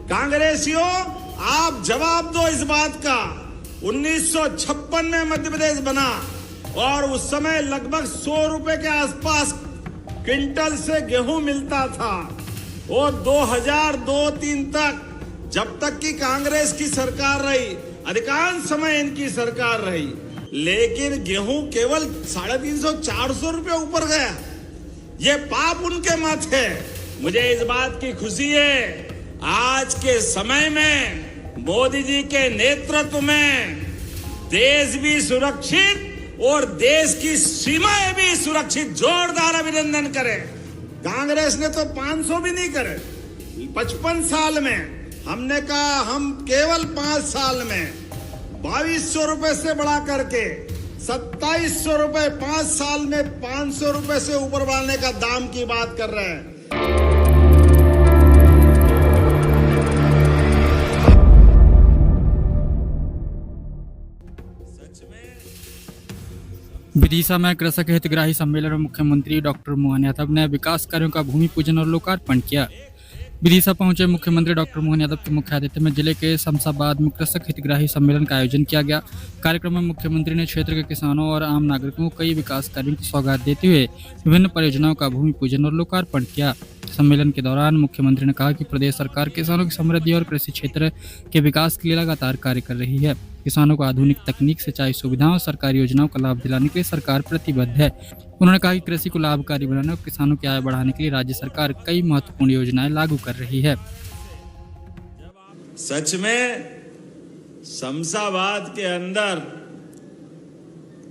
कांग्रेसियों, आप जवाब दो इस बात का। 1956 में मध्य प्रदेश बना और उस समय लगभग 100 रुपए के आसपास क्विंटल से गेहूं मिलता था। वो 2002-03 तक, जब तक की कांग्रेस की सरकार रही, अधिकांश समय इनकी सरकार रही, लेकिन गेहूं केवल 350-400 रुपए ऊपर गया। ये पाप उनके माथे। मुझे इस बात की खुशी है, आज के समय में मोदी जी के नेतृत्व में देश भी सुरक्षित और देश की सीमाएं भी सुरक्षित। जोरदार अभिनंदन करें। कांग्रेस ने तो 500 भी नहीं करे 55 साल में। हमने कहा हम केवल 5 साल में 2200 रुपए से बढ़ा करके 2700 रुपए, 5 साल में 500 रुपए से ऊपर बढ़ाने का दाम की बात कर रहे हैं। विदिशा में कृषक हितग्राही सम्मेलन में मुख्यमंत्री डॉक्टर मोहन यादव ने विकास कार्यों का भूमि पूजन और लोकार्पण किया। विदिशा पहुंचे मुख्यमंत्री डॉक्टर मोहन यादव के मुख्य आतिथ्य में जिले के शमशाबाद में कृषक हितग्राही सम्मेलन का आयोजन किया गया। कार्यक्रम में मुख्यमंत्री ने क्षेत्र के किसानों और आम नागरिकों को कई विकास कार्यों की सौगात देते हुए विभिन्न परियोजनाओं का भूमि पूजन और लोकार्पण किया। सम्मेलन के दौरान मुख्यमंत्री ने कहा कि प्रदेश सरकार किसानों की समृद्धि और कृषि क्षेत्र के विकास के लिए लगातार कार्य कर रही है। किसानों को आधुनिक तकनीक, सिंचाई सुविधाओं और सरकारी योजनाओं का लाभ दिलाने के लिए सरकार प्रतिबद्ध है। उन्होंने कहा कि कृषि को लाभकारी बनाने और किसानों की आय बढ़ाने के लिए राज्य सरकार कई महत्वपूर्ण योजनाएं लागू कर रही है। सच में शमशाबाद के अंदर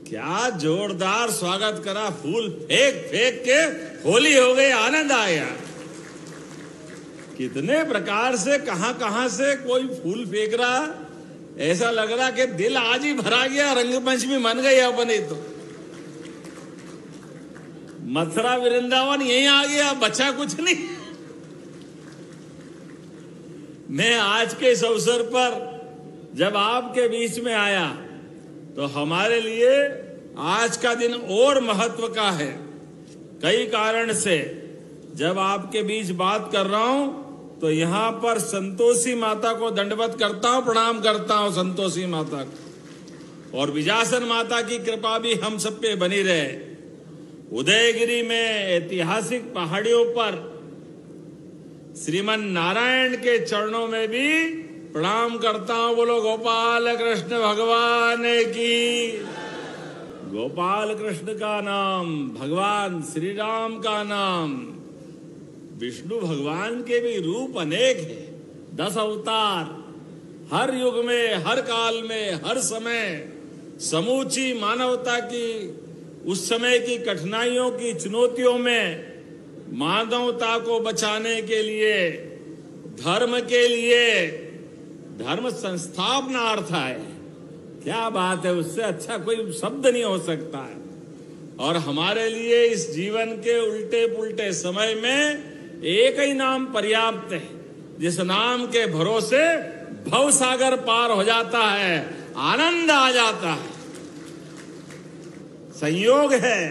क्या जोरदार स्वागत करा। फूल फेंक फेंक के होली हो गई, आनंद आया। कितने प्रकार से कहां से कोई फूल फेंक रहा। ऐसा लग रहा कि दिल आज ही भरा गया, रंगपंचमी मन गई अपनी। तो मथुरा वृंदावन यहीं आ गया, बचा कुछ नहीं। मैं आज के इस अवसर पर जब आपके बीच में आया तो हमारे लिए आज का दिन और महत्व का है। कई कारण से जब आपके बीच बात कर रहा हूं तो यहां पर संतोषी माता को दंडवत करता हूं, प्रणाम करता हूं संतोषी माता को। और विजासन माता की कृपा भी हम सब पे बनी रहे। उदयगिरी में ऐतिहासिक पहाड़ियों पर श्रीमन नारायण के चरणों में भी प्रणाम करता हूं। बोलो गोपाल कृष्ण भगवान की। गोपाल कृष्ण का नाम, भगवान श्री राम का नाम। विष्णु भगवान के भी रूप अनेक हैं, 10 अवतार। हर युग में, हर काल में, हर समय समूची मानवता की उस समय की कठिनाइयों की चुनौतियों में मानवता को बचाने के लिए, धर्म के लिए, धर्म संस्थापनार्थ है। क्या बात है, उससे अच्छा कोई शब्द नहीं हो सकता है। और हमारे लिए इस जीवन के उल्टे पुल्टे समय में एक ही नाम पर्याप्त है, जिस नाम के भरोसे भवसागर पार हो जाता है, आनंद आ जाता है। संयोग है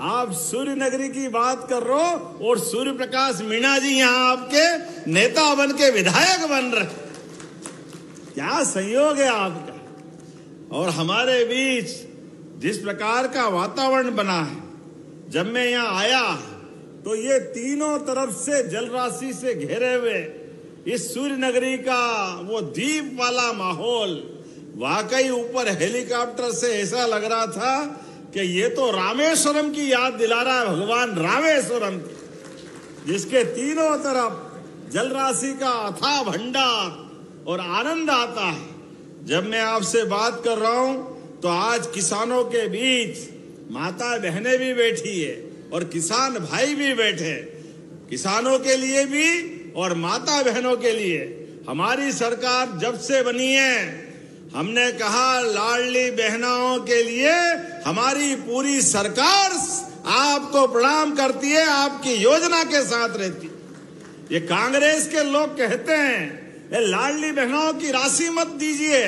आप सूर्य नगरी की बात कर रहे हो और सूर्य प्रकाश मीणा जी यहां आपके नेता बन के विधायक बन रहे। क्या संयोग है आपका। और हमारे बीच जिस प्रकार का वातावरण बना है, जब मैं यहां आया तो ये तीनों तरफ से जल राशि से घेरे हुए इस सूर्य नगरी का वो दीप वाला माहौल, वाकई ऊपर हेलीकॉप्टर से ऐसा लग रहा था कि ये तो रामेश्वरम की याद दिला रहा है, भगवान रामेश्वरम की, जिसके तीनों तरफ जल राशि का अथाह भंडार और आनंद आता है। जब मैं आपसे बात कर रहा हूं तो आज किसानों के बीच माता बहनें भी बैठी है और किसान भाई भी बैठे। किसानों के लिए भी और माता बहनों के लिए हमारी सरकार जब से बनी है, हमने कहा लाडली बहनाओं के लिए हमारी पूरी सरकार आपको प्रणाम करती है, आपकी योजना के साथ रहती। ये कांग्रेस के लोग कहते हैं ये लाडली बहनों की राशि मत दीजिए,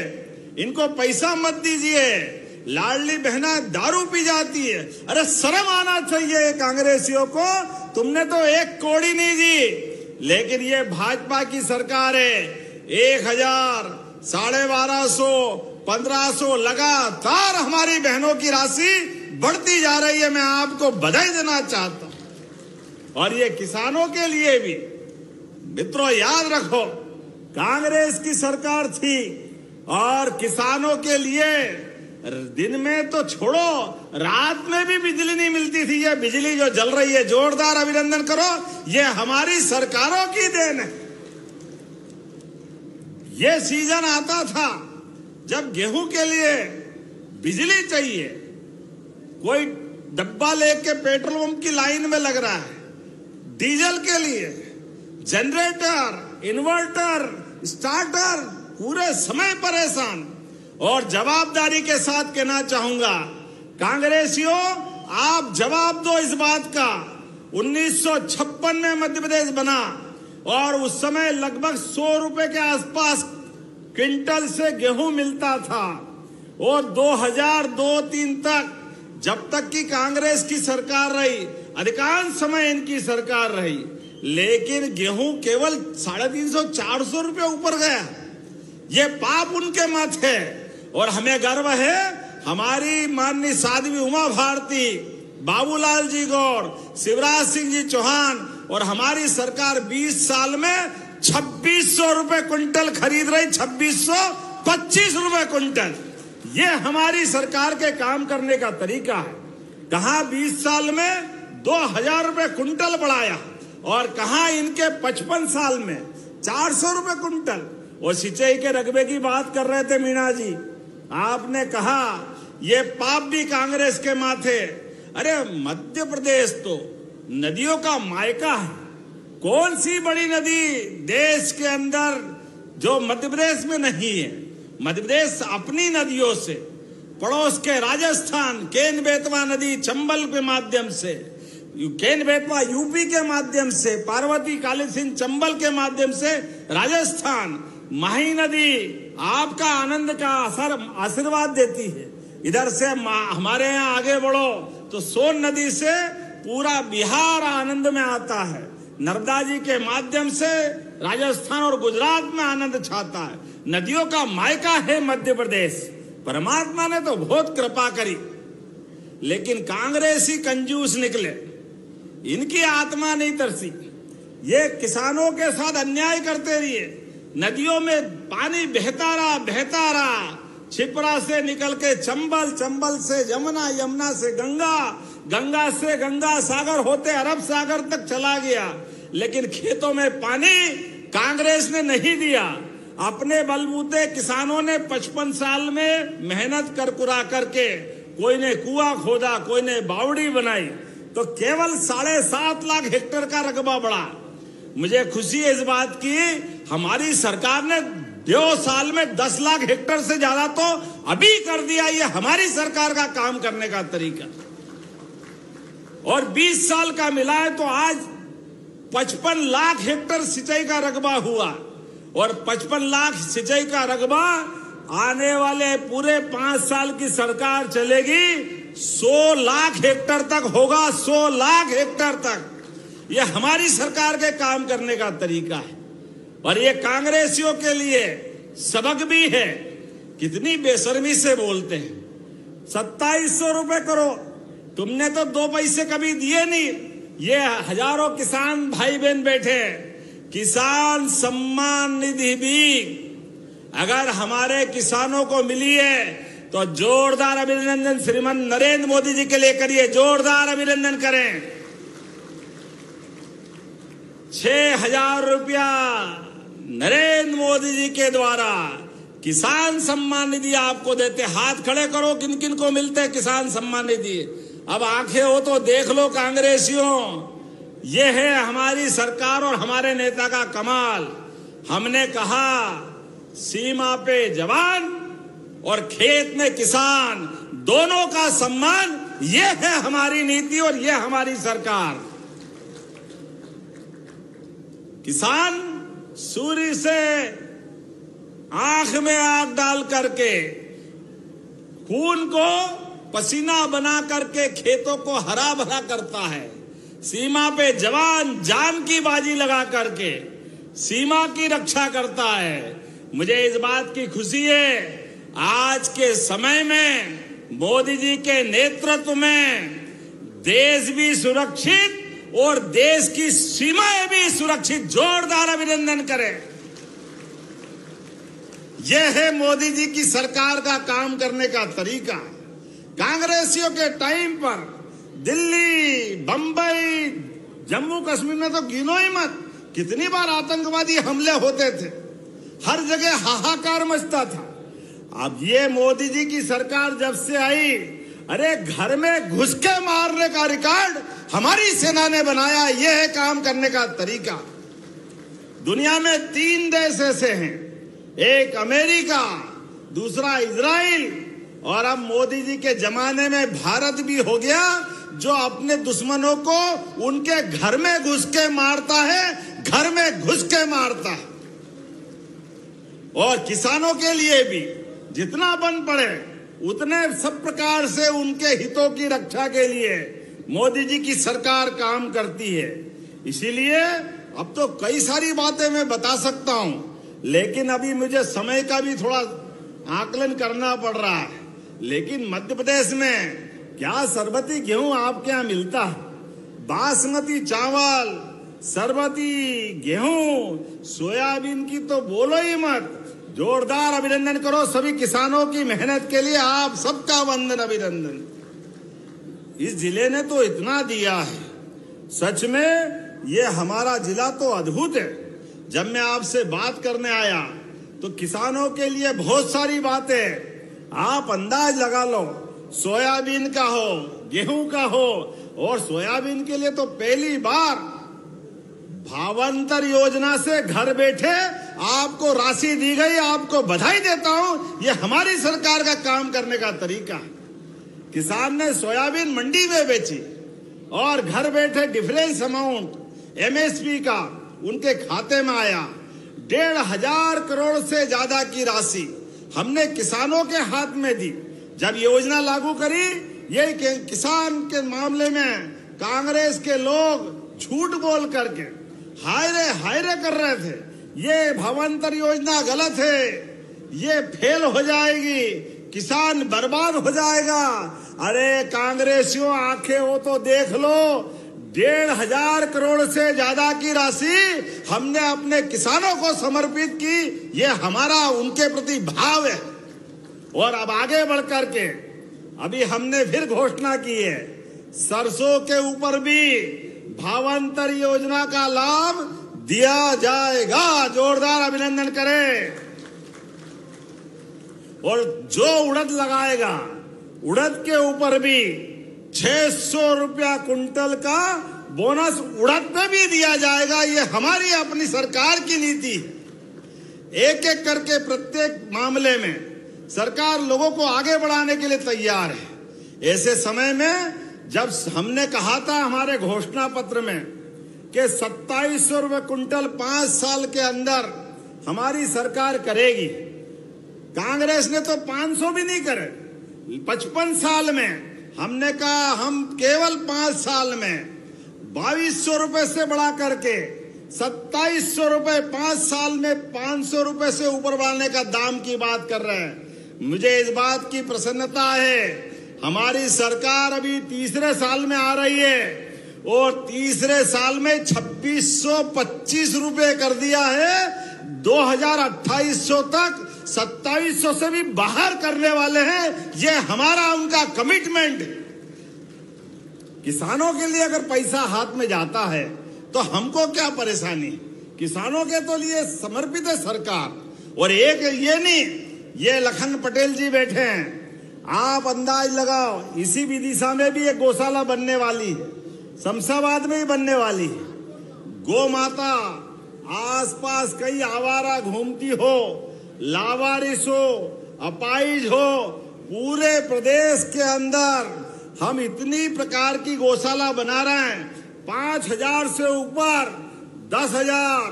इनको पैसा मत दीजिए, लाडली बहना दारू पी जाती है। अरे शर्म आना चाहिए कांग्रेसियों को। तुमने तो 1 कौड़ी नहीं दी, लेकिन ये भाजपा की सरकार है। 1000, 1250, 1500 लगातार हमारी बहनों की राशि बढ़ती जा रही है। मैं आपको बधाई देना चाहता हूं। और ये किसानों के लिए भी मित्रों याद रखो, कांग्रेस की सरकार थी और किसानों के लिए दिन में तो छोड़ो, रात में भी बिजली नहीं मिलती थी। ये बिजली जो जल रही है, जोरदार अभिनंदन करो, ये हमारी सरकारों की देन है। ये सीजन आता था जब गेहूं के लिए बिजली चाहिए, कोई डब्बा लेके पेट्रोल पंप की लाइन में लग रहा है, डीजल के लिए जनरेटर, इन्वर्टर, स्टार्टर, पूरे समय परेशान। और जवाबदारी के साथ कहना चाहूंगा, कांग्रेसियों आप जवाब दो इस बात का। 1956 में मध्य प्रदेश बना और उस समय लगभग 100 रुपए के आसपास क्विंटल से गेहूं मिलता था। और 2002-03 तक, जब तक की कांग्रेस की सरकार रही, अधिकांश समय इनकी सरकार रही, लेकिन गेहूं केवल 350-400 रुपए ऊपर गया। ये पाप उनके माथे है। और हमें गर्व है, हमारी माननीय साध्वी उमा भारती, बाबूलाल जी गौड़, शिवराज सिंह जी चौहान और हमारी सरकार 20 साल में 2600 रुपए क्विंटल खरीद रही। 2625 रुपए क्विंटल। ये हमारी सरकार के काम करने का तरीका है। कहां 20 साल में 2000 रुपए क्विंटल बढ़ाया और कहां इनके 55 साल में 400 रुपए क्विंटल। और सिंचाई के रकबे की बात कर रहे थे मीणा जी, आपने कहा ये पाप भी कांग्रेस के माथे। अरे मध्य प्रदेश तो नदियों का मायका है। कौन सी बड़ी नदी देश के अंदर जो मध्य प्रदेश में नहीं है? मध्य प्रदेश अपनी नदियों से, पड़ोस के राजस्थान केन बेतवा नदी चंबल के माध्यम से, केन बेतवा यूपी के माध्यम से, पार्वती काली सिंह चंबल के माध्यम से राजस्थान, माही नदी आपका आनंद का आशीर्वाद देती है। इधर से हमारे यहाँ आगे बढ़ो तो सोन नदी से पूरा बिहार आनंद में आता है। नर्मदा जी के माध्यम से राजस्थान और गुजरात में आनंद छाता है। नदियों का मायका है मध्य प्रदेश। परमात्मा ने तो बहुत कृपा करी, लेकिन कांग्रेसी कंजूस निकले, इनकी आत्मा नहीं तरसी। ये किसानों के साथ अन्याय करते रहिए। नदियों में पानी बहता रहा, छिपरा से निकल के चंबल, चंबल से यमुना, यमुना से गंगा, गंगा से गंगा सागर होते अरब सागर तक चला गया। लेकिन खेतों में पानी कांग्रेस ने नहीं दिया। अपने बलबूते किसानों ने 55 साल में मेहनत कर कुरा करके, कोई ने कुआं खोदा, कोई ने बावड़ी बनाई, तो केवल 7.5 लाख हेक्टेयर का रकबा बढ़ा। मुझे खुशी है इस बात की, हमारी सरकार ने 2 साल में 10 लाख हेक्टेयर से ज्यादा तो अभी कर दिया। ये हमारी सरकार का काम करने का तरीका। और 20 साल का मिला है तो आज 55 लाख हेक्टेयर सिंचाई का रकबा हुआ। और 55 लाख सिंचाई का रकबा आने वाले पूरे 5 साल की सरकार चलेगी, 100 लाख हेक्टेयर तक होगा। 100 लाख हेक्टेयर तक। ये हमारी सरकार के काम करने का तरीका है। और ये कांग्रेसियों के लिए सबक भी है। कितनी बेशर्मी से बोलते हैं। 2700 रुपए करो, तुमने तो 2 पैसे कभी दिए नहीं। ये हजारों किसान भाई बहन बैठे, किसान सम्मान निधि भी अगर हमारे किसानों को मिली है तो जोरदार अभिनंदन श्रीमान नरेंद्र मोदी जी के लिए करिए, जोरदार अभिनंदन करें। 6000 रुपया नरेंद्र मोदी जी के द्वारा किसान सम्मान निधि आपको देते। हाथ खड़े करो, किन किन को मिलते हैं किसान सम्मान निधि। अब आंखें हो तो देख लो कांग्रेसियों, ये है हमारी सरकार और हमारे नेता का कमाल। हमने कहा सीमा पे जवान और खेत में किसान, दोनों का सम्मान, ये है हमारी नीति और ये हमारी सरकार। किसान सूर्य से आंख में आग डाल करके, खून को पसीना बना करके खेतों को हरा भरा करता है। सीमा पे जवान जान की बाजी लगा करके सीमा की रक्षा करता है। मुझे इस बात की खुशी है, आज के समय में मोदी जी के नेतृत्व में देश भी सुरक्षित और देश की सीमाएं भी सुरक्षित। जोरदार अभिनंदन करें। यह है मोदी जी की सरकार का काम करने का तरीका। कांग्रेसियों के टाइम पर दिल्ली, बंबई, जम्मू कश्मीर में तो गिनो ही मत कितनी बार आतंकवादी हमले होते थे, हर जगह हाहाकार मचता था। अब ये मोदी जी की सरकार जब से आई, अरे घर में घुस के मारने का रिकॉर्ड हमारी सेना ने बनाया। यह है काम करने का तरीका। दुनिया में 3 देश ऐसे हैं, एक अमेरिका, दूसरा इजराइल और अब मोदी जी के जमाने में भारत भी हो गया, जो अपने दुश्मनों को उनके घर में घुस के मारता है, घर में घुस के मारता है। और किसानों के लिए भी जितना बन पड़े उतने सब प्रकार से उनके हितों की रक्षा के लिए मोदी जी की सरकार काम करती है। इसीलिए अब तो कई सारी बातें मैं बता सकता हूं, लेकिन अभी मुझे समय का भी थोड़ा आकलन करना पड़ रहा है। लेकिन मध्य प्रदेश में क्या सरबती गेहूं आपके यहाँ मिलता है? बासमती चावल, सरबती गेहूं, सोयाबीन की तो बोलो ही मत। जोरदार अभिनंदन करो सभी किसानों की मेहनत के लिए। आप सबका वंदन, अभिनंदन। इस जिले ने तो इतना दिया है, सच में ये हमारा जिला तो अद्भुत है। जब मैं आपसे बात करने आया तो किसानों के लिए बहुत सारी बातें आप अंदाज लगा लो, सोयाबीन का हो, गेहूं का हो, और सोयाबीन के लिए तो पहली बार भावांतर योजना से घर बैठे आपको राशि दी गई। आपको बधाई देता हूं, ये हमारी सरकार का काम करने का तरीका है। किसान ने सोयाबीन मंडी में बेची और घर बैठे डिफरेंस अमाउंट एमएसपी का उनके खाते में आया। 1,500 करोड़ से ज्यादा की राशि हमने किसानों के हाथ में दी। जब योजना लागू करी, ये किसान के मामले में कांग्रेस के लोग झूठ बोल करके हाय रे कर रहे थे, ये भावांतर योजना गलत है, ये फेल हो जाएगी, किसान बर्बाद हो जाएगा। अरे कांग्रेसियों, आंखें हो तो देख लो, 1,500 करोड़ से ज्यादा की राशि हमने अपने किसानों को समर्पित की। ये हमारा उनके प्रति भाव है। और अब आगे बढ़ करके अभी हमने फिर घोषणा की है, सरसों के ऊपर भी भावांतर योजना का लाभ दिया जाएगा। जोरदार अभिनंदन करें। और जो उड़द लगाएगा, उड़द के ऊपर भी 600 रुपया कुंटल का बोनस उड़द पे भी दिया जाएगा। ये हमारी अपनी सरकार की नीति। एक एक करके प्रत्येक मामले में सरकार लोगों को आगे बढ़ाने के लिए तैयार है। ऐसे समय में जब हमने कहा था हमारे घोषणा पत्र में कि 2700 रुपये कुंटल 5 साल के अंदर हमारी सरकार करेगी, कांग्रेस ने तो 500 भी नहीं करे। 55 साल में हमने कहा हम केवल 5 साल में 2200 रुपए से बढ़ा करके 2700 रुपए 5 साल में 500 रुपए से ऊपर बढ़ाने का दाम की बात कर रहे हैं। मुझे इस बात की प्रसन्नता है, हमारी सरकार अभी तीसरे साल में आ रही है और तीसरे साल में 2625 रुपए कर दिया है। 2028 तक 2700 से भी बाहर करने वाले हैं। ये हमारा उनका कमिटमेंट। किसानों के लिए अगर पैसा हाथ में जाता है तो हमको क्या परेशानी, किसानों के तो लिए समर्पित है सरकार। और एक ये नहीं, ये लखन पटेल जी बैठे हैं, आप अंदाज लगाओ, इसी विदिशा में भी एक गौशाला बनने वाली है, शमशाबाद में ही बनने वाली है। गौ माता आसपास कई आवारा घूमती हो, लावारिस हो, अपाइज हो, पूरे प्रदेश के अंदर हम इतनी प्रकार की गौशाला बना रहे हैं। 5,000 से ऊपर 10,000,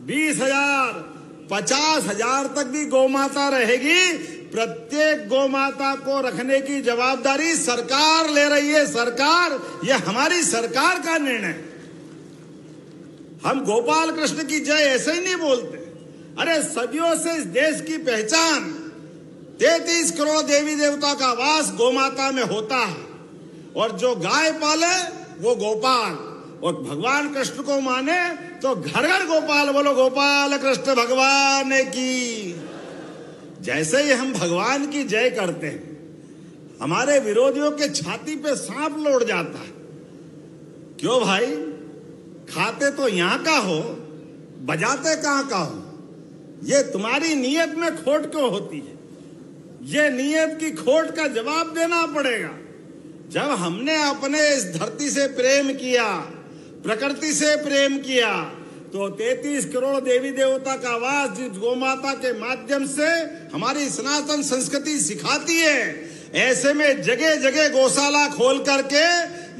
20,000, 50,000 तक भी गौ माता रहेगी। प्रत्येक गौ माता को रखने की जवाबदारी सरकार ले रही है। सरकार, यह हमारी सरकार का निर्णय। हम गोपाल कृष्ण की जय ऐसे ही नहीं बोलते। अरे सदियों से इस देश की पहचान 33 करोड़ देवी देवता का वास गोमाता में होता है, और जो गाय पाले वो गोपाल, और भगवान कृष्ण को माने तो घर घर गोपाल। बोलो गोपाल कृष्ण भगवान की। जैसे ही हम भगवान की जय करते हैं, हमारे विरोधियों के छाती पे सांप लौट जाता है। क्यों भाई, खाते तो यहां का हो, बजाते कहां का हो? ये तुम्हारी नीयत में खोट क्यों होती है? ये नीयत की खोट का जवाब देना पड़ेगा। जब हमने अपने इस धरती से प्रेम किया, प्रकृति से प्रेम किया, तो 33 करोड़ देवी देवता का वास जिस गोमाता के माध्यम से हमारी सनातन संस्कृति सिखाती है, ऐसे में जगह जगह गौशाला खोल करके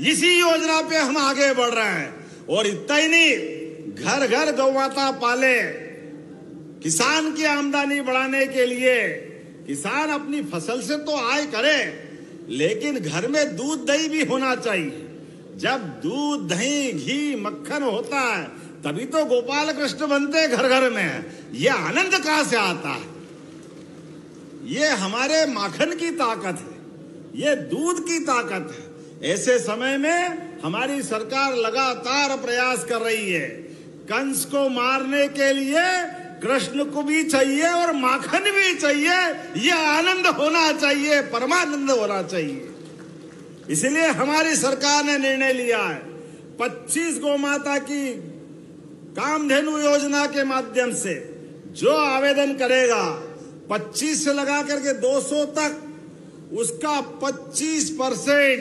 इसी योजना पे हम आगे बढ़ रहे हैं। और इतना ही नहीं, घर घर गौमाता पाले। किसान की आमदनी बढ़ाने के लिए किसान अपनी फसल से तो आय करे, लेकिन घर में दूध दही भी होना चाहिए। जब दूध दही घी मक्खन होता है तभी तो गोपाल कृष्ण बनते घर घर में। ये आनंद कहां से आता है? ये हमारे माखन की ताकत है, ये दूध की ताकत है। ऐसे समय में हमारी सरकार लगातार प्रयास कर रही है। कंस को मारने के लिए कृष्ण को भी चाहिए और माखन भी चाहिए। ये आनंद होना चाहिए, परमानंद होना चाहिए। इसलिए हमारी सरकार ने निर्णय लिया है 25 गोमाता की कामधेनु योजना के माध्यम से जो आवेदन करेगा 25 से लगा करके 200 तक, उसका 25%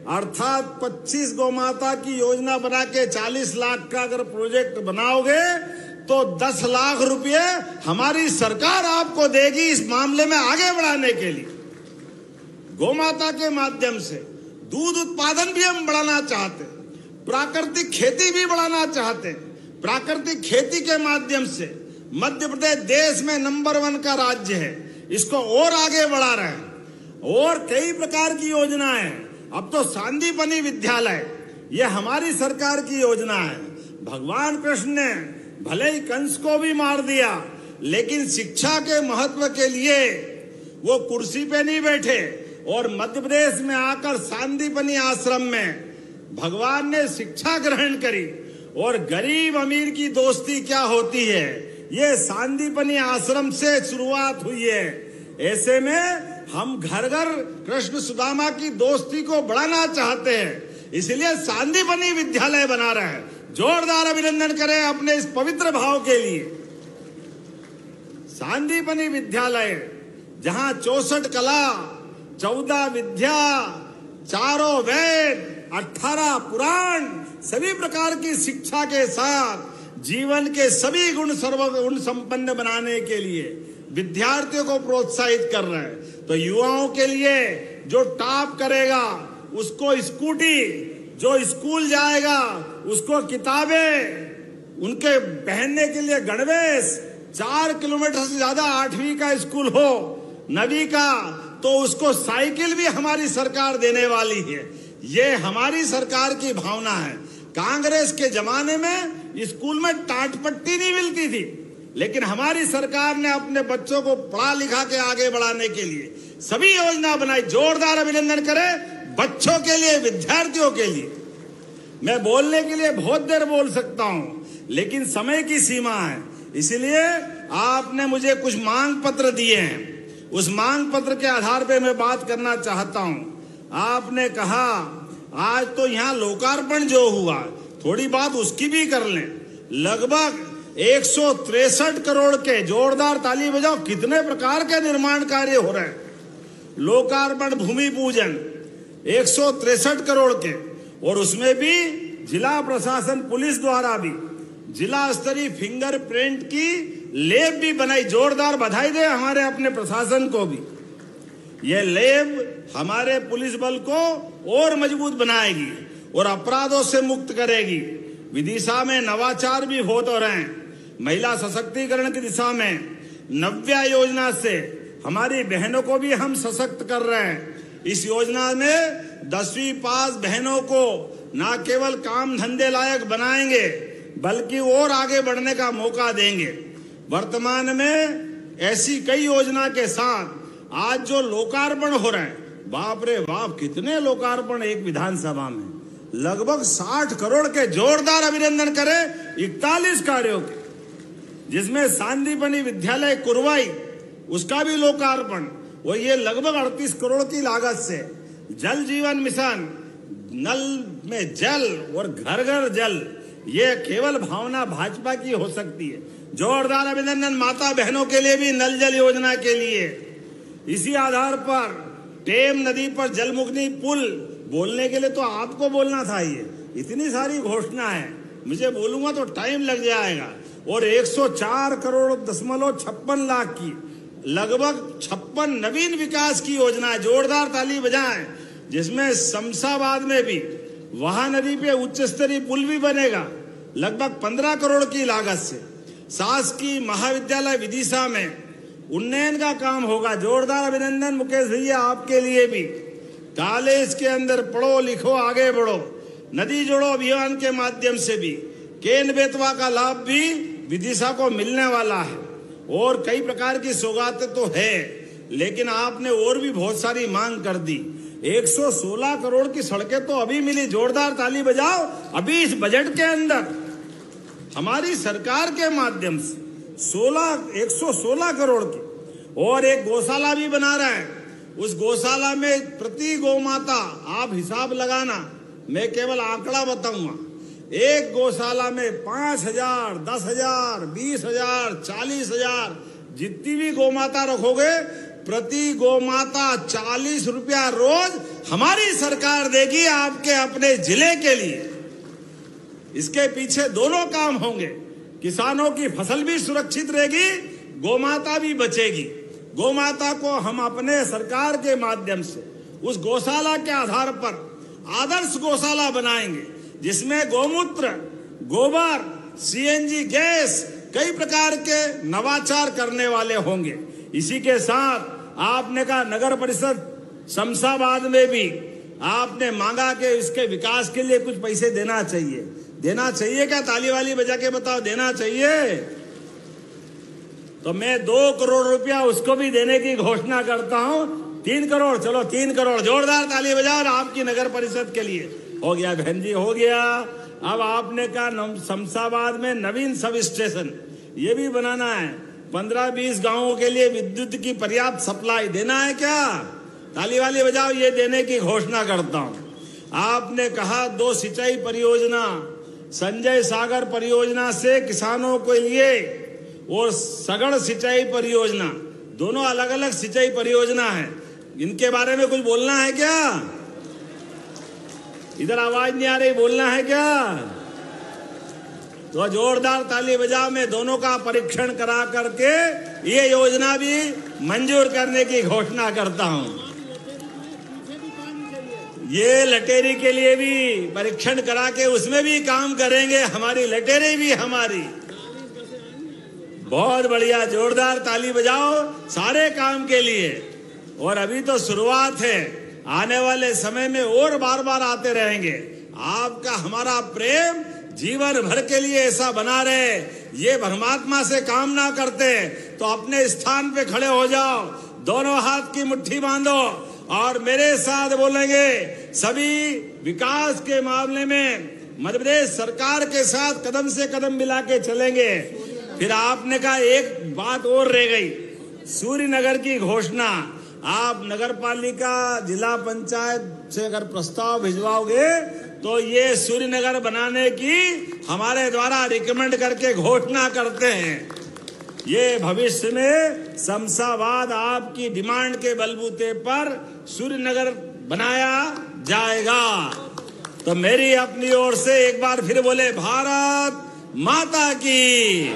अर्थात 25 गोमाता की योजना बना के 40 लाख का अगर प्रोजेक्ट बनाओगे तो 10 लाख रुपए हमारी सरकार आपको देगी इस मामले में आगे बढ़ाने के लिए। गोमाता के माध्यम से दूध उत्पादन भी हम बढ़ाना चाहते, प्राकृतिक खेती भी बढ़ाना चाहते। प्राकृतिक खेती के माध्यम से मध्य प्रदेश देश में नंबर 1 का राज्य है, इसको और आगे बढ़ा रहे हैं। और कई प्रकार की योजनाएं, अब तो सांदीपनी विद्यालय, ये हमारी सरकार की योजना है। भगवान कृष्ण ने भले ही कंस को भी मार दिया, लेकिन शिक्षा के महत्व के लिए वो कुर्सी पे नहीं बैठे, और मध्य प्रदेश में आकर सांदीपनी आश्रम में भगवान ने शिक्षा ग्रहण करी। और गरीब अमीर की दोस्ती क्या होती है, ये सांदीपनी आश्रम से शुरुआत हुई है। ऐसे में हम घर घर कृष्ण सुदामा की दोस्ती को बढ़ाना चाहते हैं, इसलिए सांदीपनी विद्यालय बना रहे हैं। जोरदार अभिनंदन करें अपने इस पवित्र भाव के लिए। सांदीपनी विद्यालय जहां 64 कला, 14 विद्या, 4 वेद, 18 पुराण, सभी प्रकार की शिक्षा के साथ जीवन के सभी गुण सर्वगुण संपन्न बनाने के लिए विद्यार्थियों को प्रोत्साहित कर रहे हैं। तो युवाओं के लिए जो टॉप करेगा उसको स्कूटी, जो स्कूल जाएगा उसको किताबें, उनके पहनने के लिए गणवेश, 4 किलोमीटर से ज्यादा 8वीं का स्कूल हो, 9वीं का, तो उसको साइकिल भी हमारी सरकार देने वाली है। ये हमारी सरकार की भावना है। कांग्रेस के जमाने में स्कूल में टाट पट्टी नहीं मिलती थी, लेकिन हमारी सरकार ने अपने बच्चों को पढ़ा लिखा के आगे बढ़ाने के लिए सभी योजना बनाई। जोरदार अभिनंदन करें बच्चों के लिए, विद्यार्थियों के लिए। मैं बोलने के लिए बहुत देर बोल सकता हूं, लेकिन समय की सीमा है, इसलिए आपने मुझे कुछ मांग पत्र दिए हैं। उस मांग पत्र के आधार पे मैं बात करना चाहता हूं। आपने कहा आज तो यहाँ लोकार्पण जो हुआ, थोड़ी बात उसकी भी कर लें। लगभग 163 करोड़ के, जोरदार ताली बजाओ, कितने प्रकार के निर्माण कार्य हो रहे हैं। लोकार्पण, भूमि पूजन 163 करोड़ के, और उसमें भी जिला प्रशासन पुलिस द्वारा भी जिला स्तरीय फिंगरप्रिंट की लैब भी बनाई। जोरदार बधाई दे हमारे अपने प्रशासन को भी। ये लैब हमारे पुलिस बल को और मजबूत बनाएगी और अपराधों से मुक्त करेगी। विदिशा में नवाचार भी हो तो रहे हैं। महिला सशक्तिकरण की दिशा में नव्या योजना से हमारी बहनों को भी हम सशक्त कर रहे हैं। इस योजना में 10वीं पास बहनों को न केवल काम धंधे लायक बनाएंगे बल्कि और आगे बढ़ने का मौका देंगे। वर्तमान में ऐसी कई योजना के साथ आज जो लोकार्पण हो रहे हैं, बाप रे बाप, कितने लोकार्पण एक विधानसभा में, लगभग 60 करोड़ के जोरदार अभिनंदन करें 41 कार्यों के, जिसमें सांदीपनी विद्यालय कुरवाई उसका भी लोकार्पण, वो ये लगभग 38 करोड़ की लागत से। जल जीवन मिशन, नल में जल और घर घर जल, ये केवल भावना भाजपा की हो सकती है। जोरदार अभिनंदन माता बहनों के लिए भी नल जल योजना के लिए। इसी आधार पर टेम नदी पर जलमुग्नि पुल, बोलने के लिए तो आपको बोलना था, ये इतनी सारी घोषणा है, मुझे बोलूंगा तो टाइम लग जाएगा। और 104 करोड़ 56 लाख की लगभग 56 नवीन विकास की योजना, जोरदार ताली बजाएं, जिसमें शमशाबाद में भी वहां नदी पे उच्च स्तरीय पुल भी बनेगा लगभग 15 करोड़ की लागत से। शासकीय महाविद्यालय विदिशा में उन्नयन का काम होगा। जोरदार अभिनंदन मुकेश भैया आपके लिए भी। कॉलेज के अंदर पढ़ो लिखो आगे बढ़ो, नदी जोड़ो अभियान के माध्यम से भी केन बेतवा का लाभ भी विदिशा को मिलने वाला है। और कई प्रकार की सौगातें तो है, लेकिन आपने और भी बहुत सारी मांग कर दी। 116 करोड़ की सड़कें तो अभी मिली, जोरदार ताली बजाओ। अभी इस बजट के अंदर हमारी सरकार के माध्यम से 116 करोड़ की, और एक गौशाला भी बना रहे हैं। उस गौशाला में प्रति गौमाता, आप हिसाब लगाना, मैं केवल आंकड़ा बताऊंगा, एक गौशाला में 5,000, 10,000, 20,000, 40,000 जितनी भी गौमाता रखोगे, प्रति गौमाता 40 रुपया रोज हमारी सरकार देगी आपके अपने जिले के लिए। इसके पीछे दोनों काम होंगे, किसानों की फसल भी सुरक्षित रहेगी, गौमाता भी बचेगी। गौमाता को हम अपने सरकार के माध्यम से उस गौशाला के आधार पर आदर्श गौशाला बनाएंगे, जिसमें गौमूत्र, गोबर, सीएनजी गैस, कई प्रकार के नवाचार करने वाले होंगे। इसी के साथ आपने कहा नगर परिषद शमशाबाद में भी आपने मांगा कि इसके विकास के लिए कुछ पैसे देना चाहिए। देना चाहिए क्या? ताली वाली बजा के बताओ, देना चाहिए? तो मैं 2 करोड़ रुपया उसको भी देने की घोषणा करता हूं। 3 करोड़, चलो 3 करोड़, जोरदार ताली बजाओ आपकी नगर परिषद के लिए। हो गया बहन जी, हो गया। अब आपने कहा शमशाबाद में नवीन सब स्टेशन ये भी बनाना है। 15-20 गांवों के लिए विद्युत की पर्याप्त सप्लाई देना है क्या? ताली वाली बजाओ, ये देने की घोषणा करता हूं। आपने कहा 2 सिंचाई परियोजना, संजय सागर परियोजना से किसानों के लिए और सगड़ सिंचाई परियोजना, दोनों अलग अलग सिंचाई परियोजना है। इनके बारे में कुछ बोलना है क्या? इधर आवाज नहीं आ रही, बोलना है क्या? तो जोरदार ताली बजाओ। मैं दोनों का परीक्षण करा करके ये योजना भी मंजूर करने की घोषणा करता हूं। ये लटेरी के लिए भी परीक्षण करा के उसमें भी काम करेंगे। हमारी लटेरी भी हमारी, बहुत बढ़िया, जोरदार ताली बजाओ सारे काम के लिए। और अभी तो शुरुआत है, आने वाले समय में और बार बार आते रहेंगे। आपका हमारा प्रेम जीवन भर के लिए ऐसा बना रहे। ये परमात्मा से कामना करते तो अपने स्थान पे खड़े हो जाओ, दोनों हाथ की मुट्ठी बांधो और मेरे साथ बोलेंगे, सभी विकास के मामले में मध्य प्रदेश सरकार के साथ कदम से कदम मिला के चलेंगे। फिर आपने कहा एक बात और रह गई, सूर्यनगर की घोषणा। आप नगर पालिका जिला पंचायत से अगर प्रस्ताव भिजवाओगे तो ये सूर्यनगर बनाने की हमारे द्वारा रिकमेंड करके घोषणा करते हैं। ये भविष्य में शमशाबाद आपकी डिमांड के बलबूते पर सूर्यनगर बनाया जाएगा। तो मेरी अपनी ओर से एक बार फिर बोले, भारत माता की।